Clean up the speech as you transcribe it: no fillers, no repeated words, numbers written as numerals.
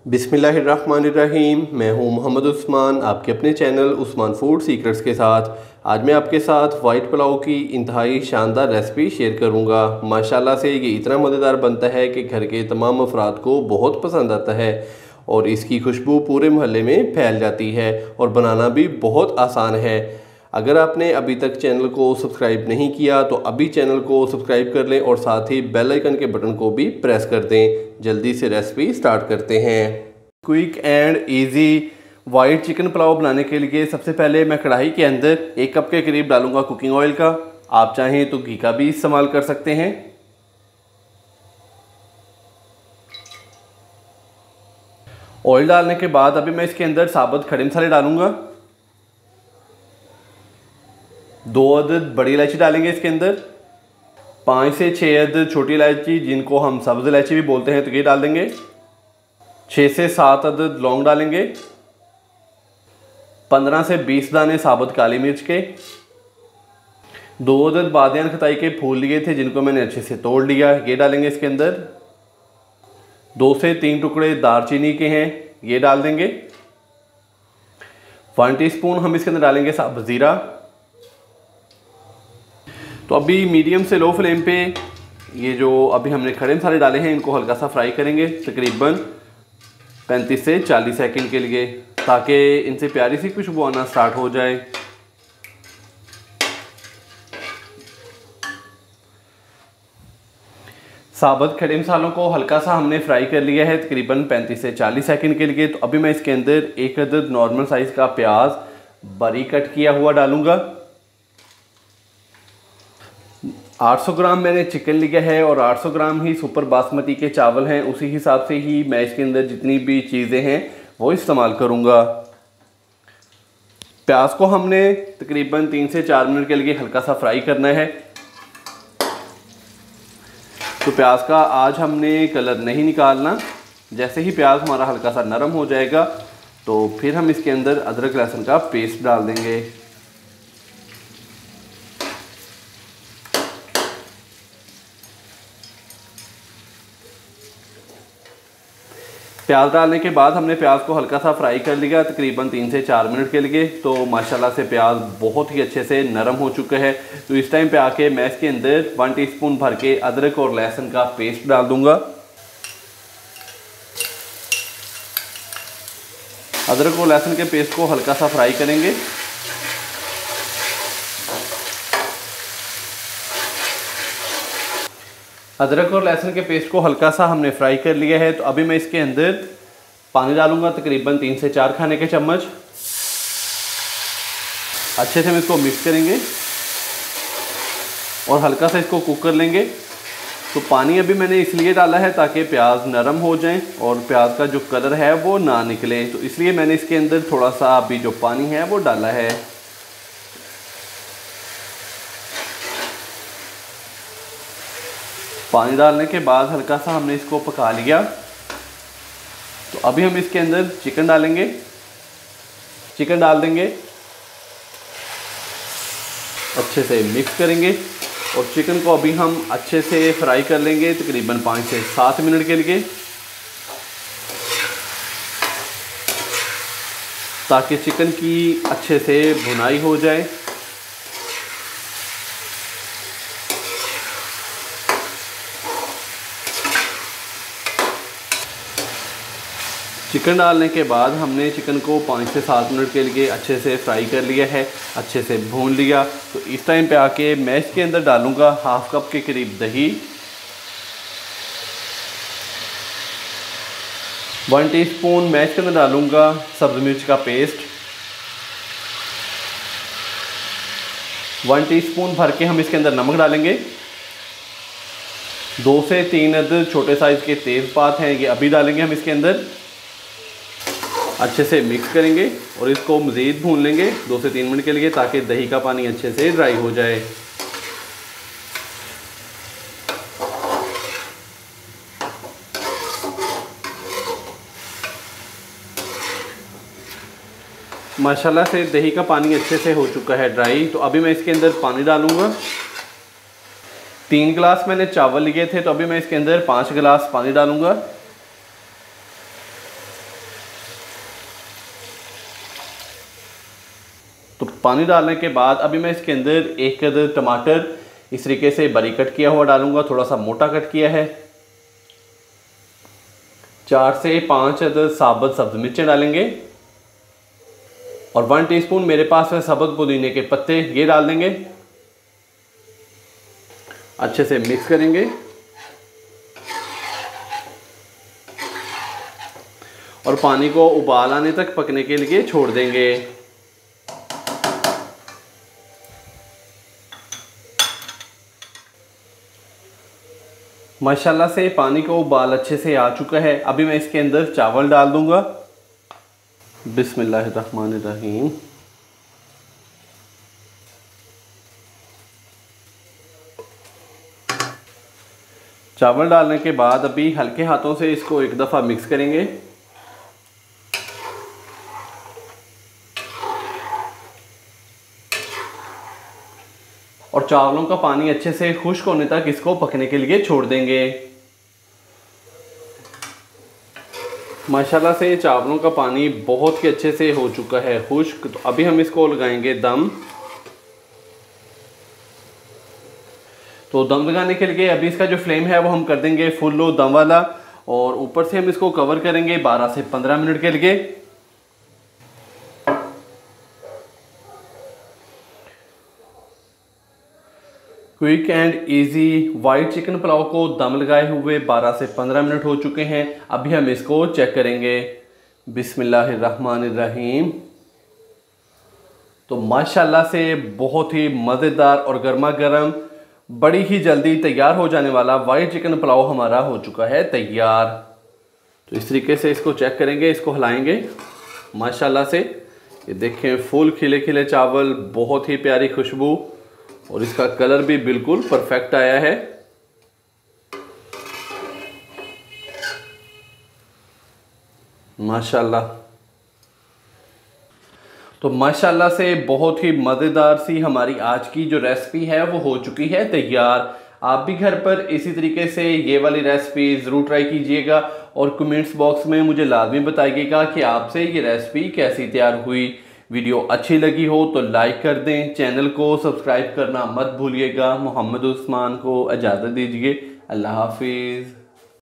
बिस्मिल्लाहिर्रहमानिर्रहीम। मैं हूं मोहम्मद उस्मान, आपके अपने चैनल उस्मान फूड सीक्रेट्स के साथ। आज मैं आपके साथ वाइट पुलाव की इंतहाई शानदार रेसिपी शेयर करूंगा। माशाल्लाह से ये इतना मज़ेदार बनता है कि घर के तमाम अफराद को बहुत पसंद आता है और इसकी खुशबू पूरे मोहल्ले में फैल जाती है और बनाना भी बहुत आसान है। अगर आपने अभी तक चैनल को सब्सक्राइब नहीं किया तो अभी चैनल को सब्सक्राइब कर लें और साथ ही बेल आइकन के बटन को भी प्रेस कर दें। जल्दी से रेसिपी स्टार्ट करते हैं। Quick and easy white chicken pulao बनाने के लिए सबसे पहले मैं कढ़ाई के अंदर 1 कप के करीब डालूंगा कुकिंग ऑयल का। आप चाहें तो घी का भी इस्तेमाल कर सकते हैं। ऑयल डालने के बाद अभी मैं इसके अंदर साबुत खड़े मसाले डालूंगा। 2 अदद बड़ी इलायची डालेंगे इसके अंदर। 5 से 6 अदद छोटी इलायची जिनको हम सब्ज़ इलायची भी बोलते हैं तो ये डाल देंगे। 6 से 7 अदद लौंग डालेंगे। 15 से 20 दाने साबुत काली मिर्च के। 2 अदद बादियान खताई के फूल लिए थे जिनको मैंने अच्छे से तोड़ लिया, ये डालेंगे इसके अंदर। 2 से 3 टुकड़े दालचीनी के हैं, ये डाल देंगे। 1 टीस्पून हम इसके अंदर डालेंगे साबुत ज़ीरा। तो अभी मीडियम से लो फ्लेम पे ये जो अभी हमने खड़े मसाले डाले हैं इनको हल्का सा फ्राई करेंगे, तकरीबन 35 से 40 सेकंड के लिए, ताकि इनसे प्यारी सी खुशबू आना स्टार्ट हो जाए। साबुत खड़े मसालों को हल्का सा हमने फ्राई कर लिया है तकरीबन 35 से 40 सेकंड के लिए। तो अभी मैं इसके अंदर 1 अदद नॉर्मल साइज़ का प्याज बारीक कट किया हुआ डालूंगा। 800 ग्राम मैंने चिकन लिया है और 800 ग्राम ही सुपर बासमती के चावल हैं, उसी हिसाब से ही मैं इसके अंदर जितनी भी चीज़ें हैं वो इस्तेमाल करूँगा। प्याज को हमने तकरीबन 3 से 4 मिनट के लिए हल्का सा फ्राई करना है। तो प्याज का आज हमने कलर नहीं निकालना। जैसे ही प्याज हमारा हल्का सा नरम हो जाएगा तो फिर हम इसके अंदर अदरक लहसुन का पेस्ट डाल देंगे। प्याज डालने के बाद हमने प्याज को हल्का सा फ्राई कर लिया तकरीबन 3 से 4 मिनट के लिए। तो माशाल्लाह से प्याज बहुत ही अच्छे से नरम हो चुका है। तो इस टाइम पे आके मैं इसके अंदर 1 टीस्पून भर के अदरक और लहसुन का पेस्ट डाल दूंगा। अदरक और लहसुन के पेस्ट को हल्का सा फ्राई करेंगे। अदरक और लहसुन के पेस्ट को हल्का सा हमने फ्राई कर लिया है। तो अभी मैं इसके अंदर पानी डालूंगा तकरीबन 3 से 4 खाने के चम्मच। अच्छे से हम इसको मिक्स करेंगे और हल्का सा इसको कुक कर लेंगे। तो पानी अभी मैंने इसलिए डाला है ताकि प्याज नरम हो जाए और प्याज का जो कलर है वो ना निकले, तो इसलिए मैंने इसके अंदर थोड़ा सा अभी जो पानी है वो डाला है। पानी डालने के बाद हल्का सा हमने इसको पका लिया। तो अभी हम इसके अंदर चिकन डालेंगे। चिकन डाल देंगे, अच्छे से मिक्स करेंगे और चिकन को अभी हम अच्छे से फ्राई कर लेंगे तकरीबन 5 से 7 मिनट के लिए, ताकि चिकन की अच्छे से भुनाई हो जाए। चिकन डालने के बाद हमने चिकन को 5 से 7 मिनट के लिए अच्छे से फ्राई कर लिया है, अच्छे से भून लिया। तो इस टाइम पे आके मैं इसके अंदर डालूंगा 1/2 कप के करीब दही, 1 टीस्पून मैं इसके अंदर डालूंगा सब्ज़ मिर्च का पेस्ट, 1 टीस्पून भर के हम इसके अंदर नमक डालेंगे। 2 से 3 अदद छोटे साइज़ के तेज़पात हैं, ये अभी डालेंगे हम इसके अंदर। अच्छे से मिक्स करेंगे और इसको मज़ीद भून लेंगे 2 से 3 मिनट के लिए, ताकि दही का पानी अच्छे से ड्राई हो जाए। माशाल्लाह से दही का पानी अच्छे से हो चुका है ड्राई। तो अभी मैं इसके अंदर पानी डालूंगा। 3 गिलास मैंने चावल लिए थे, तो अभी मैं इसके अंदर 5 गिलास पानी डालूंगा। तो पानी डालने के बाद अभी मैं इसके अंदर 1 अदद टमाटर इस तरीके से बारीक कट किया हुआ डालूंगा, थोड़ा सा मोटा कट किया है। 4 से 5 अदद साबुत सब्ज़ मिर्चें डालेंगे और 1 टीस्पून मेरे पास है साबुत पुदीने के पत्ते, ये डाल देंगे। अच्छे से मिक्स करेंगे और पानी को उबाल आने तक पकने के लिए छोड़ देंगे। माशाल्लाह से पानी को उबाल अच्छे से आ चुका है। अभी मैं इसके अंदर चावल डाल दूंगा। बिस्मिल्लाहिर्रहमानिर्रहीम। चावल डालने के बाद अभी हल्के हाथों से इसको एक दफ़ा मिक्स करेंगे। और चावलों का पानी अच्छे से खुश्क होने तक इसको पकने के लिए छोड़ देंगे। माशाल्लाह से चावलों का पानी बहुत ही अच्छे से हो चुका है खुश्क। तो अभी हम इसको लगाएंगे दम। तो दम लगाने के लिए अभी इसका जो फ्लेम है वो हम कर देंगे फुल लो दम वाला और ऊपर से हम इसको कवर करेंगे 12 से 15 मिनट के लिए। Quick and easy white chicken pulao को दम लगाए हुए 12 से 15 मिनट हो चुके हैं। अभी हम इसको चेक करेंगे। बिस्मिल्लाहिर्रहमानिर्रहीम। तो माशाल्लाह से बहुत ही मज़ेदार और गर्मा गर्म बड़ी ही जल्दी तैयार हो जाने वाला वाइट चिकन पुलाव हमारा हो चुका है तैयार। तो इस तरीके से इसको चेक करेंगे, इसको हिलाएंगे। माशाल्लाह से ये देखें फुल खिले खिले चावल, बहुत ही प्यारी खुशबू और इसका कलर भी बिल्कुल परफेक्ट आया है। माशाल्लाह। तो माशाल्लाह से बहुत ही मज़ेदार सी हमारी आज की जो रेसिपी है वो हो चुकी है तैयार। आप भी घर पर इसी तरीके से ये वाली रेसिपी ज़रूर ट्राई कीजिएगा और कमेंट्स बॉक्स में मुझे लाजमी बताइएगा कि आपसे ये रेसिपी कैसी तैयार हुई। वीडियो अच्छी लगी हो तो लाइक कर दें, चैनल को सब्सक्राइब करना मत भूलिएगा। मोहम्मद उस्मान को इजाज़त दीजिए। अल्लाह हाफिज़।